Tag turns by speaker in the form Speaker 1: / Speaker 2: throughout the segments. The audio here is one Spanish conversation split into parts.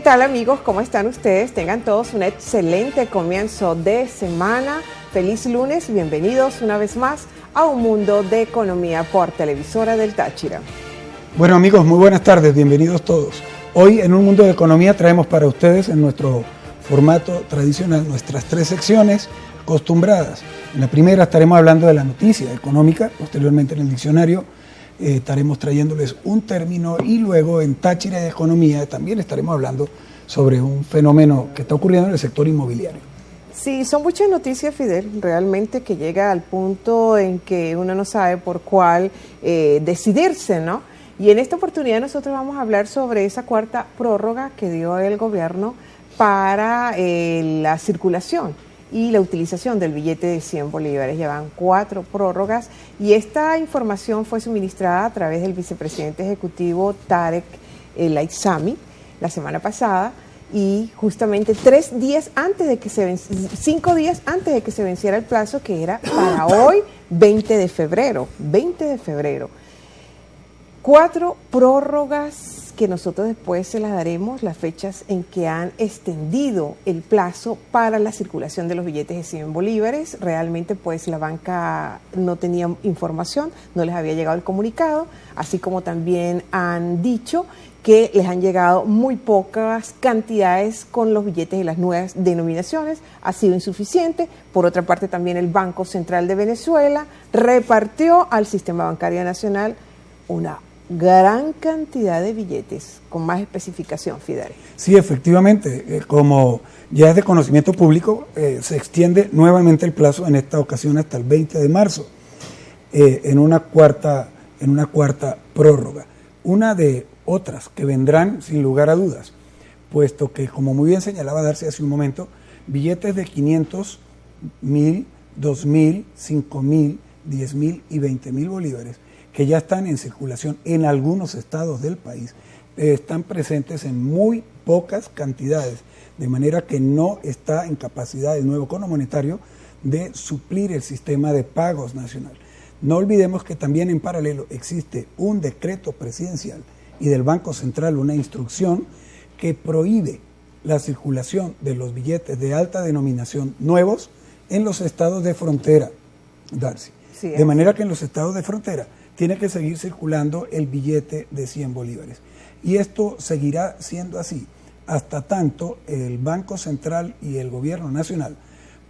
Speaker 1: tal, amigos? ¿Cómo están ustedes? Tengan todos un excelente comienzo de semana. Feliz lunes y bienvenidos una vez más a Un Mundo de Economía por Televisora del Táchira.
Speaker 2: Bueno, amigos, muy buenas tardes, bienvenidos todos. Hoy en Un Mundo de Economía traemos para ustedes en nuestro formato tradicional nuestras tres secciones acostumbradas. En la primera estaremos hablando de la noticia económica, posteriormente en el diccionario estaremos trayéndoles un término y luego en Táchira de Economía también estaremos hablando sobre un fenómeno que está ocurriendo en el sector inmobiliario.
Speaker 1: Sí, son muchas noticias, Fidel, realmente que llega al punto en que uno no sabe por cuál decidirse, ¿no? Y en esta oportunidad nosotros vamos a hablar sobre esa cuarta prórroga que dio el gobierno para la circulación y la utilización del billete de 100 bolívares. Llevan 4 prórrogas y esta información fue suministrada a través del vicepresidente ejecutivo Tarek El Aissami la semana pasada y justamente 5 días antes de que se venciera el plazo, que era para hoy, 20 de febrero. 4 prórrogas que nosotros después se las daremos, las fechas en que han extendido el plazo para la circulación de los billetes de 100 bolívares. Realmente pues la banca no tenía información, no les había llegado el comunicado, así como también han dicho que les han llegado muy pocas cantidades con los billetes de las nuevas denominaciones, ha sido insuficiente. Por otra parte, también el Banco Central de Venezuela repartió al Sistema Bancario Nacional una gran cantidad de billetes, con más especificación, Fidel.
Speaker 2: Sí, efectivamente, como ya es de conocimiento público, se extiende nuevamente el plazo, en esta ocasión hasta el 20 de marzo, en una cuarta prórroga. Una de otras que vendrán sin lugar a dudas, puesto que, como muy bien señalaba Darcy hace un momento, billetes de 500, 1000, 2000, 5000, 10.000 y 20.000 bolívares, que ya están en circulación en algunos estados del país, están presentes en muy pocas cantidades, de manera que no está en capacidad el nuevo Cono Monetario de suplir el sistema de pagos nacional. No olvidemos que también en paralelo existe un decreto presidencial y del Banco Central una instrucción que prohíbe la circulación de los billetes de alta denominación nuevos en los estados de frontera, Darcy. Sí, de manera que en los estados de frontera tiene que seguir circulando el billete de 100 bolívares. Y esto seguirá siendo así hasta tanto el Banco Central y el Gobierno Nacional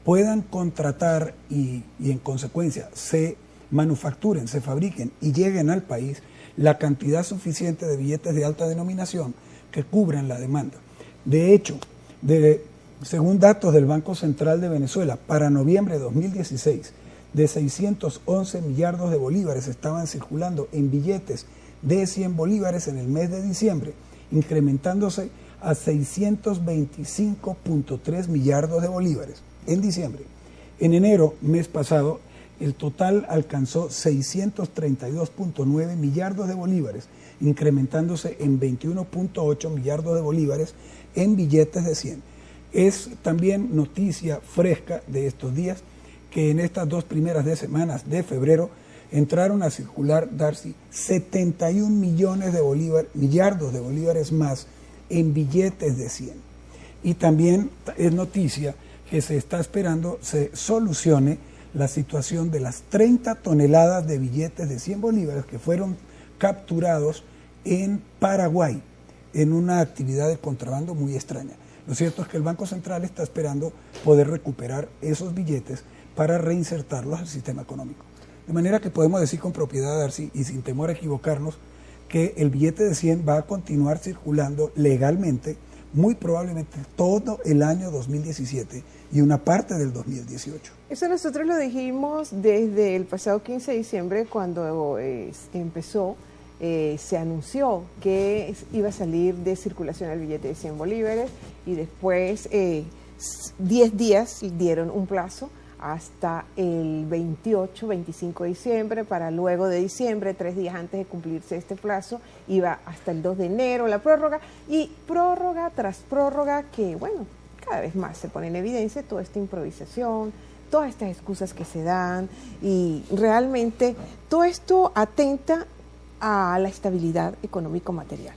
Speaker 2: puedan contratar y en consecuencia se manufacturen, se fabriquen y lleguen al país la cantidad suficiente de billetes de alta denominación que cubran la demanda. De hecho, según datos del Banco Central de Venezuela, para noviembre de 2016, de 611 millardos de bolívares estaban circulando en billetes de 100 bolívares en el mes de diciembre, incrementándose a 625.3 millardos de bolívares en diciembre. En enero, mes pasado, el total alcanzó 632.9 millardos de bolívares, incrementándose en 21.8 millardos de bolívares en billetes de 100. Es también noticia fresca de estos días que en estas 2 primeras semanas de febrero entraron a circular, Darcy, 71 millardos de bolívares más en billetes de 100. Y también es noticia que se está esperando se solucione la situación de las 30 toneladas de billetes de 100 bolívares que fueron capturados en Paraguay en una actividad de contrabando muy extraña. Lo cierto es que el Banco Central está esperando poder recuperar esos billetes para reinsertarlos al sistema económico. De manera que podemos decir con propiedad, Darcy, y sin temor a equivocarnos, que el billete de 100 va a continuar circulando legalmente, muy probablemente todo el año 2017 y una parte del 2018.
Speaker 1: Eso nosotros lo dijimos desde el pasado 15 de diciembre cuando empezó, se anunció que iba a salir de circulación el billete de 100 bolívares y después 10 días dieron un plazo hasta el 28-25 de diciembre, para luego de diciembre, 3 días antes de cumplirse este plazo, iba hasta el 2 de enero la prórroga, y prórroga tras prórroga que, bueno, cada vez más se pone en evidencia toda esta improvisación, todas estas excusas que se dan, y realmente todo esto atenta a la estabilidad económico-material.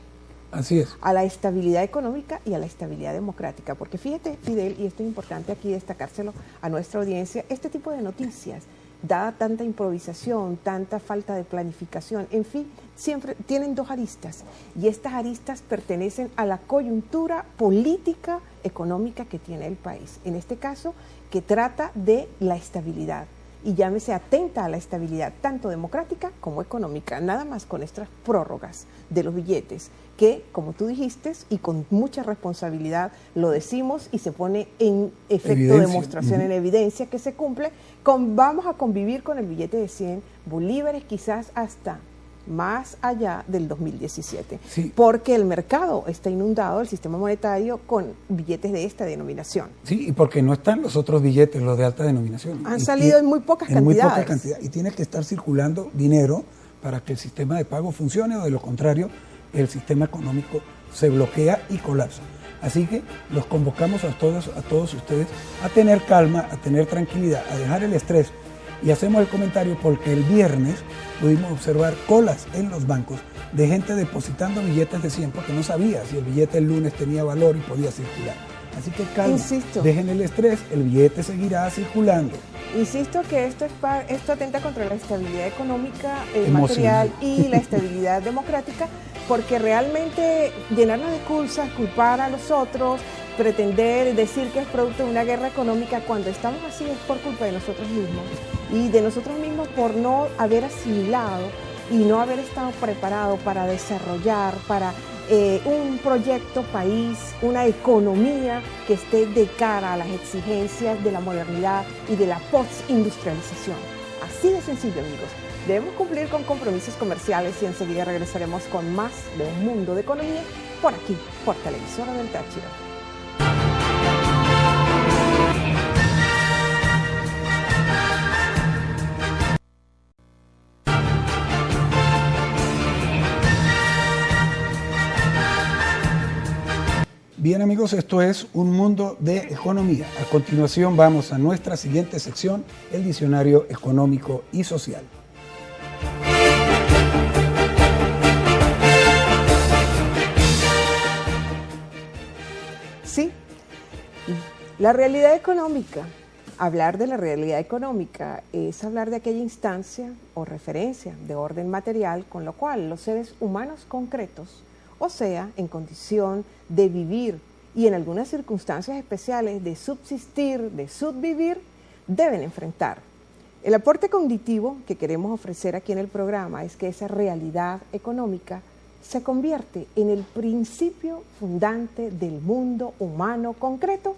Speaker 2: Así es.
Speaker 1: A la estabilidad económica y a la estabilidad democrática. Porque fíjate, Fidel, y esto es importante aquí destacárselo a nuestra audiencia, este tipo de noticias, dada tanta improvisación, tanta falta de planificación, en fin, siempre tienen dos aristas, y estas aristas pertenecen a la coyuntura política económica que tiene el país, en este caso, que trata de la estabilidad, y llámese atenta a la estabilidad tanto democrática como económica, nada más con estas prórrogas de los billetes, que, como tú dijiste, y con mucha responsabilidad lo decimos y se pone en efecto demostración, en evidencia que se cumple, vamos a convivir con el billete de 100 bolívares quizás hasta más allá del 2017,
Speaker 2: sí,
Speaker 1: porque el mercado está inundado, el sistema monetario, con billetes de esta denominación.
Speaker 2: Sí, y porque no están los otros billetes, los de alta denominación.
Speaker 1: Han salido en muy pocas cantidades.
Speaker 2: En muy poca cantidad, y tiene que estar circulando dinero para que el sistema de pago funcione, o de lo contrario, el sistema económico se bloquea y colapsa. Así que los convocamos a todos ustedes a tener calma, a tener tranquilidad, a dejar el estrés. Y hacemos el comentario porque el viernes pudimos observar colas en los bancos de gente depositando billetes de 100 porque no sabía si el billete el lunes tenía valor y podía circular. Así que calma, dejen el estrés, el billete seguirá circulando.
Speaker 1: Insisto que esto atenta contra la estabilidad económica, material y la estabilidad democrática, porque realmente llenarnos de excusas, culpar a los otros, pretender decir que es producto de una guerra económica cuando estamos así es por culpa de nosotros mismos, y de nosotros mismos por no haber asimilado y no haber estado preparado para desarrollar, para un proyecto país, una economía que esté de cara a las exigencias de la modernidad y de la postindustrialización. Así de sencillo, amigos. Debemos cumplir con compromisos comerciales y enseguida regresaremos con más de Un Mundo de Economía por aquí, por Televisora del Táchira.
Speaker 2: Bien, amigos, esto es Un Mundo de Economía. A continuación vamos a nuestra siguiente sección, el Diccionario Económico y Social.
Speaker 1: Sí, la realidad económica. Hablar de la realidad económica es hablar de aquella instancia o referencia de orden material con lo cual los seres humanos concretos, o sea, en condición de vivir y en algunas circunstancias especiales de subsistir, de subvivir, deben enfrentar. El aporte cognitivo que queremos ofrecer aquí en el programa es que esa realidad económica se convierte en el principio fundante del mundo humano concreto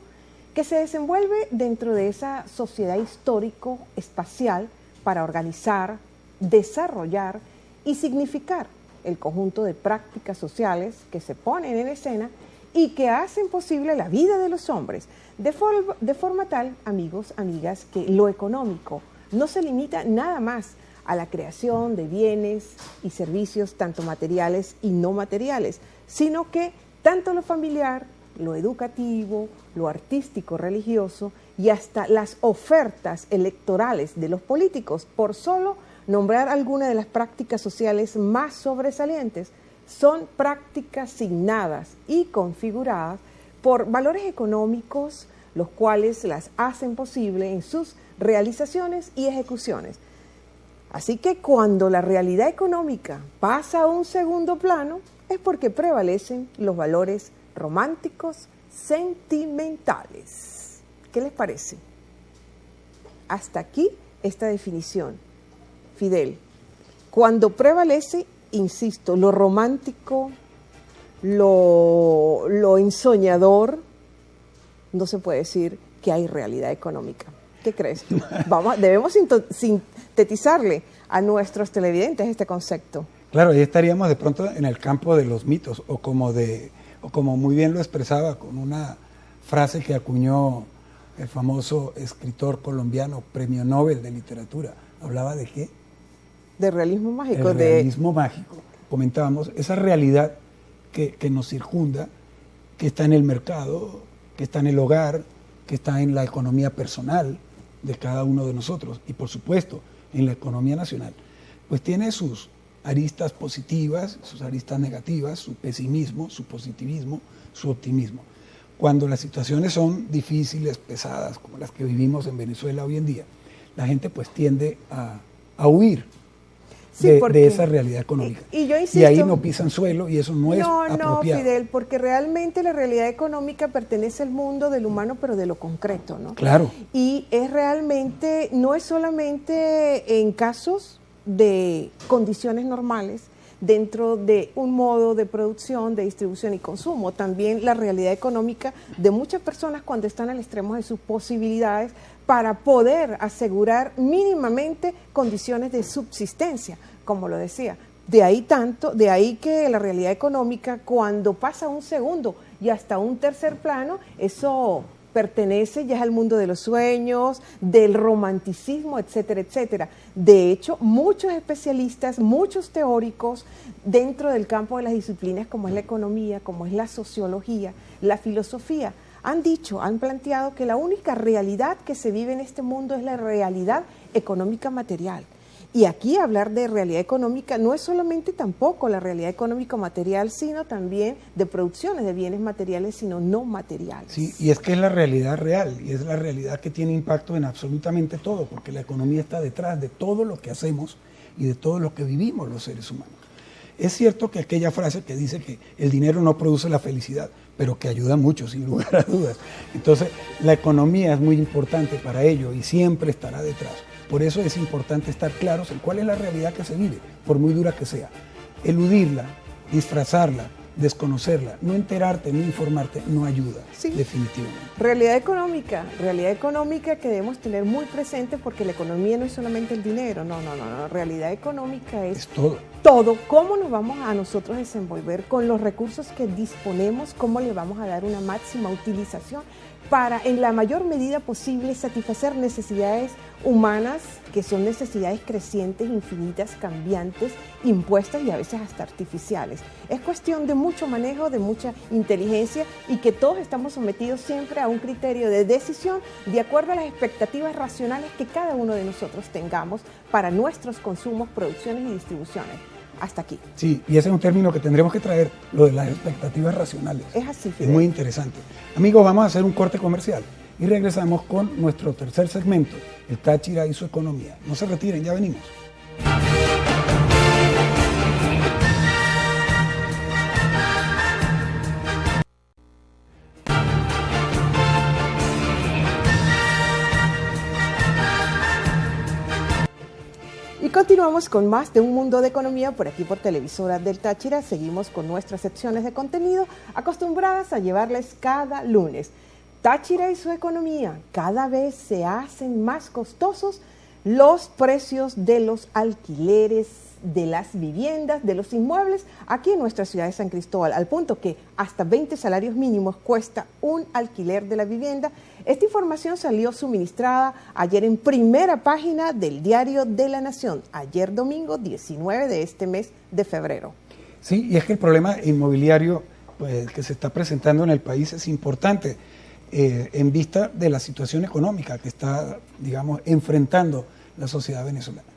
Speaker 1: que se desenvuelve dentro de esa sociedad histórico-espacial para organizar, desarrollar y significar el conjunto de prácticas sociales que se ponen en escena y que hacen posible la vida de los hombres, de forma tal, amigos, amigas, que lo económico no se limita nada más a la creación de bienes y servicios, tanto materiales y no materiales, sino que tanto lo familiar, lo educativo, lo artístico, religioso y hasta las ofertas electorales de los políticos, por solo nombrar algunas de las prácticas sociales más sobresalientes, son prácticas signadas y configuradas por valores económicos, los cuales las hacen posible en sus realizaciones y ejecuciones. Así que cuando la realidad económica pasa a un segundo plano, es porque prevalecen los valores románticos, sentimentales. ¿Qué les parece? Hasta aquí esta definición. Fidel, cuando prevalece, insisto, lo romántico, lo ensoñador, no se puede decir que hay realidad económica. ¿Qué crees tú? Debemos sintetizarle a nuestros televidentes este concepto.
Speaker 2: Claro, ahí estaríamos de pronto en el campo de los mitos, o como muy bien lo expresaba con una frase que acuñó el famoso escritor colombiano, premio Nobel de Literatura. ¿Hablaba de qué?
Speaker 1: De realismo mágico.
Speaker 2: El realismo mágico. Comentábamos esa realidad que nos circunda, que está en el mercado, que está en el hogar, que está en la economía personal de cada uno de nosotros y, por supuesto, en la economía nacional. Pues tiene sus aristas positivas, sus aristas negativas, su pesimismo, su positivismo, su optimismo. Cuando las situaciones son difíciles, pesadas, como las que vivimos en Venezuela hoy en día, la gente pues tiende a huir de esa realidad económica.
Speaker 1: Y yo insisto,
Speaker 2: y ahí no pisan suelo y eso no es apropiado.
Speaker 1: No, Fidel, porque realmente la realidad económica pertenece al mundo del humano, pero de lo concreto, ¿no?
Speaker 2: Claro.
Speaker 1: Y es realmente, no es solamente en casos de condiciones normales, dentro de un modo de producción, de distribución y consumo. También la realidad económica de muchas personas cuando están al extremo de sus posibilidades para poder asegurar mínimamente condiciones de subsistencia, como lo decía. De ahí que la realidad económica, cuando pasa a un segundo y hasta un tercer plano, eso pertenece ya al mundo de los sueños, del romanticismo, etcétera, etcétera. De hecho, muchos especialistas, muchos teóricos dentro del campo de las disciplinas como es la economía, como es la sociología, la filosofía, han planteado que la única realidad que se vive en este mundo es la realidad económica material. Y aquí hablar de realidad económica no es solamente tampoco la realidad económica material, sino también de producciones de bienes materiales, sino no materiales.
Speaker 2: Sí, y es que es la realidad real, y es la realidad que tiene impacto en absolutamente todo, porque la economía está detrás de todo lo que hacemos y de todo lo que vivimos los seres humanos. Es cierto que aquella frase que dice que el dinero no produce la felicidad, pero que ayuda mucho, sin lugar a dudas. Entonces, la economía es muy importante para ello y siempre estará detrás. Por eso es importante estar claros en cuál es la realidad que se vive, por muy dura que sea. Eludirla, disfrazarla, desconocerla, no enterarte, no informarte, no ayuda, sí, definitivamente.
Speaker 1: Realidad económica que debemos tener muy presente, porque la economía no es solamente el dinero, no, realidad económica es todo. Todo, cómo nos vamos a nosotros desenvolver con los recursos que disponemos, cómo le vamos a dar una máxima utilización para, en la mayor medida posible, satisfacer necesidades humanas, que son necesidades crecientes, infinitas, cambiantes, impuestas y a veces hasta artificiales. Es cuestión de mucho manejo, de mucha inteligencia, y que todos estamos sometidos siempre a un criterio de decisión de acuerdo a las expectativas racionales que cada uno de nosotros tengamos para nuestros consumos, producciones y distribuciones. Hasta aquí.
Speaker 2: Sí, y ese es un término que tendremos que traer, lo de las expectativas racionales.
Speaker 1: Es así, Fidel.
Speaker 2: Es muy interesante. Amigos, vamos a hacer un corte comercial y regresamos con nuestro tercer segmento, el Táchira y su economía. No se retiren, ya venimos.
Speaker 1: Y continuamos con más de Un Mundo de Economía por aquí por Televisora del Táchira. Seguimos con nuestras secciones de contenido acostumbradas a llevarles cada lunes. Táchira y su economía. Cada vez se hacen más costosos los precios de los alquileres, de las viviendas, de los inmuebles aquí en nuestra ciudad de San Cristóbal, al punto que hasta 20 salarios mínimos cuesta un alquiler de la vivienda. Esta información salió suministrada ayer en primera página del Diario de la Nación, ayer domingo 19 de este mes de febrero.
Speaker 2: Sí, y es que el problema inmobiliario pues, que se está presentando en el país es importante en vista de la situación económica que está, digamos, enfrentando la sociedad venezolana.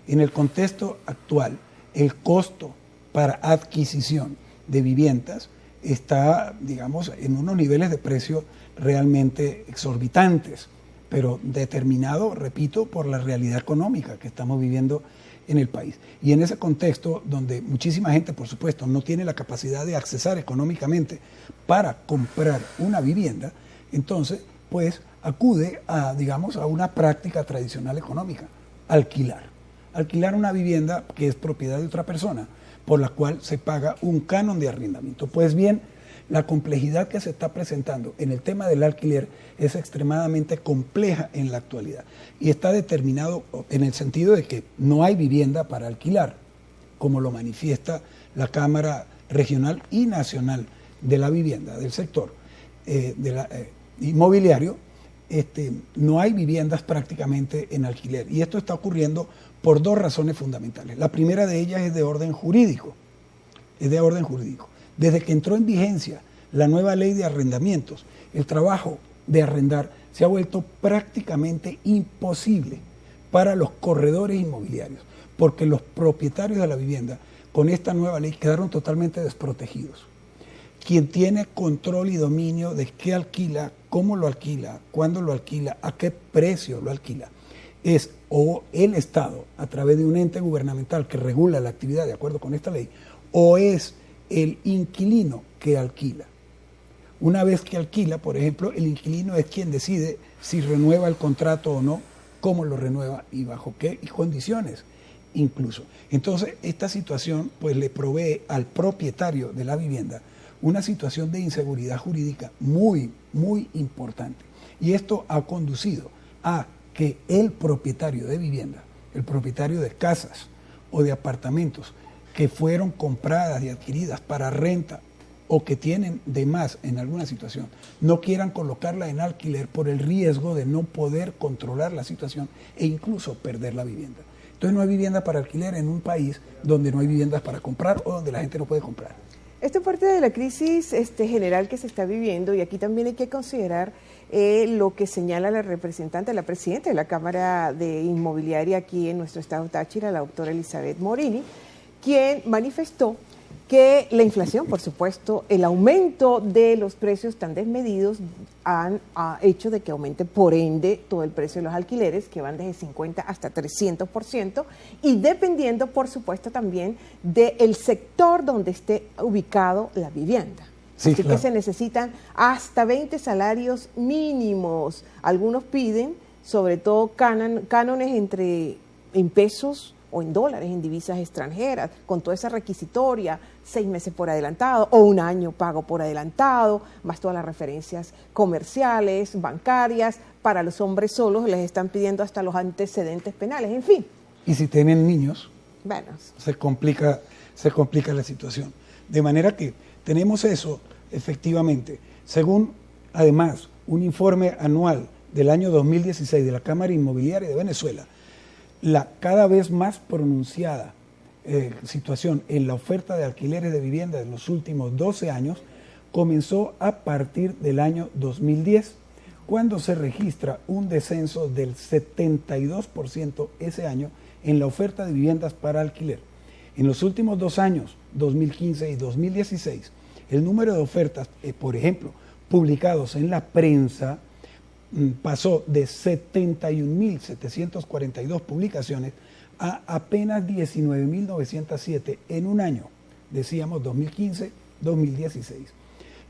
Speaker 2: En el contexto actual, el costo para adquisición de viviendas está, digamos, en unos niveles de precio realmente exorbitantes, pero determinado, repito, por la realidad económica que estamos viviendo en el país. Y en ese contexto, donde muchísima gente, por supuesto, no tiene la capacidad de accesar económicamente para comprar una vivienda, entonces, pues, acude a, digamos, a una práctica tradicional económica, alquilar. Alquilar una vivienda que es propiedad de otra persona, por la cual se paga un canon de arrendamiento. Pues bien, la complejidad que se está presentando en el tema del alquiler es extremadamente compleja en la actualidad y está determinado en el sentido de que no hay vivienda para alquilar, como lo manifiesta la Cámara Regional y Nacional de la Vivienda, del sector inmobiliario. No hay viviendas prácticamente en alquiler, y esto está ocurriendo por dos razones fundamentales. La primera de ellas es de orden jurídico. Desde que entró en vigencia la nueva ley de arrendamientos, el trabajo de arrendar se ha vuelto prácticamente imposible para los corredores inmobiliarios, porque los propietarios de la vivienda con esta nueva ley quedaron totalmente desprotegidos. Quien tiene control y dominio de qué alquila, cómo lo alquila, cuándo lo alquila, a qué precio lo alquila, es o el Estado a través de un ente gubernamental que regula la actividad de acuerdo con esta ley, o es el inquilino que alquila. Una vez que alquila, por ejemplo, el inquilino es quien decide si renueva el contrato o no, cómo lo renueva y bajo qué condiciones incluso. Entonces, esta situación pues le provee al propietario de la vivienda una situación de inseguridad jurídica muy, muy importante. Y esto ha conducido a que el propietario de vivienda, el propietario de casas o de apartamentos que fueron compradas y adquiridas para renta o que tienen de más en alguna situación, no quieran colocarla en alquiler por el riesgo de no poder controlar la situación e incluso perder la vivienda. Entonces no hay vivienda para alquiler en un país donde no hay viviendas para comprar o donde la gente no puede comprar.
Speaker 1: Esto es parte de la crisis general que se está viviendo, y aquí también hay que considerar lo que señala la representante, la presidenta de la Cámara de Inmobiliaria aquí en nuestro estado Táchira, la doctora Elizabeth Morini, quien manifestó que la inflación, por supuesto, el aumento de los precios tan desmedidos ha hecho de que aumente, por ende, todo el precio de los alquileres, que van desde 50 hasta 300%, y dependiendo, por supuesto, también del sector donde esté ubicado la vivienda.
Speaker 2: Sí,
Speaker 1: Así
Speaker 2: claro.
Speaker 1: que se necesitan hasta 20 salarios mínimos. Algunos piden, sobre todo, cánones en pesos o en dólares, en divisas extranjeras, con toda esa requisitoria, 6 meses por adelantado o un año pago por adelantado, más todas las referencias comerciales, bancarias. Para los hombres solos les están pidiendo hasta los antecedentes penales, en fin.
Speaker 2: Y si tienen niños,
Speaker 1: Bueno,
Speaker 2: se complica la situación. De manera que tenemos eso, efectivamente, según además un informe anual del año 2016 de la Cámara Inmobiliaria de Venezuela, la cada vez más pronunciada situación en la oferta de alquileres de vivienda en los últimos 12 años comenzó a partir del año 2010, cuando se registra un descenso del 72% ese año en la oferta de viviendas para alquiler. En los últimos 2 años, 2015 y 2016, el número de ofertas, por ejemplo, publicados en la prensa, pasó de 71.742 publicaciones a apenas 19.907 en un año, decíamos 2015-2016.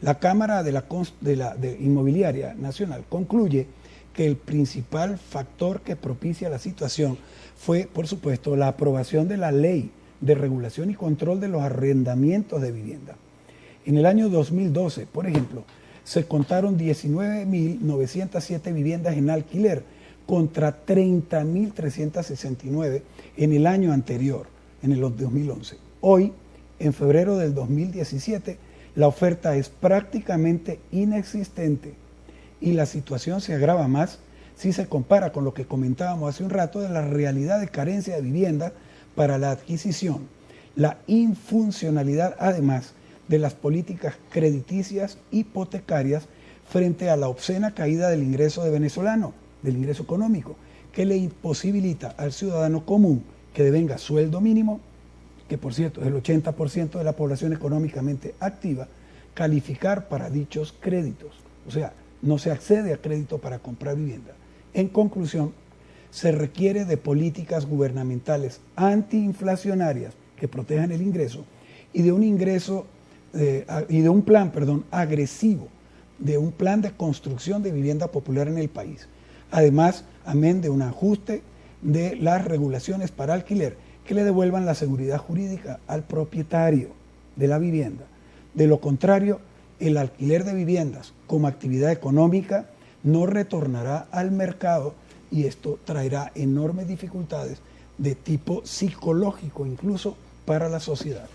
Speaker 2: La Cámara de Inmobiliaria Nacional concluye que el principal factor que propicia la situación fue, por supuesto, la aprobación de la Ley de Regulación y Control de los Arrendamientos de Vivienda. En el año 2012, por ejemplo, se contaron 19.907 viviendas en alquiler contra 30.369 en el año anterior, en el 2011. Hoy, en febrero del 2017, la oferta es prácticamente inexistente y la situación se agrava más si se compara con lo que comentábamos hace un rato de la realidad de carencia de vivienda para la adquisición, la infuncionalidad además de las políticas crediticias hipotecarias frente a la obscena caída del ingreso de venezolano, del ingreso económico, que le imposibilita al ciudadano común que devenga sueldo mínimo, que por cierto es el 80% de la población económicamente activa, calificar para dichos créditos. O sea, no se accede a crédito para comprar vivienda. En conclusión, se requiere de políticas gubernamentales antiinflacionarias que protejan el ingreso y de un plan agresivo, de un plan de construcción de vivienda popular en el país. Además, amén de un ajuste de las regulaciones para alquiler que le devuelvan la seguridad jurídica al propietario de la vivienda. De lo contrario, el alquiler de viviendas como actividad económica no retornará al mercado y esto traerá enormes dificultades de tipo psicológico incluso para la sociedad.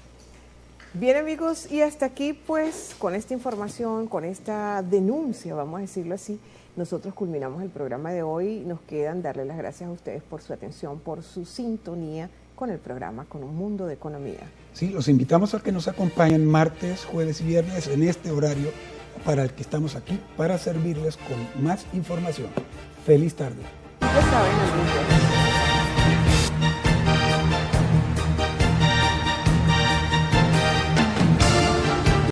Speaker 1: Bien, amigos, y hasta aquí pues con esta información, con esta denuncia, vamos a decirlo así, nosotros culminamos el programa de hoy. Nos quedan darle las gracias a ustedes por su atención, por su sintonía con el programa Con un Mundo de Economía.
Speaker 2: Sí, los invitamos a que nos acompañen martes, jueves y viernes en este horario para el que estamos aquí para servirles con más información. Feliz tarde.
Speaker 1: Ya saben, amigos.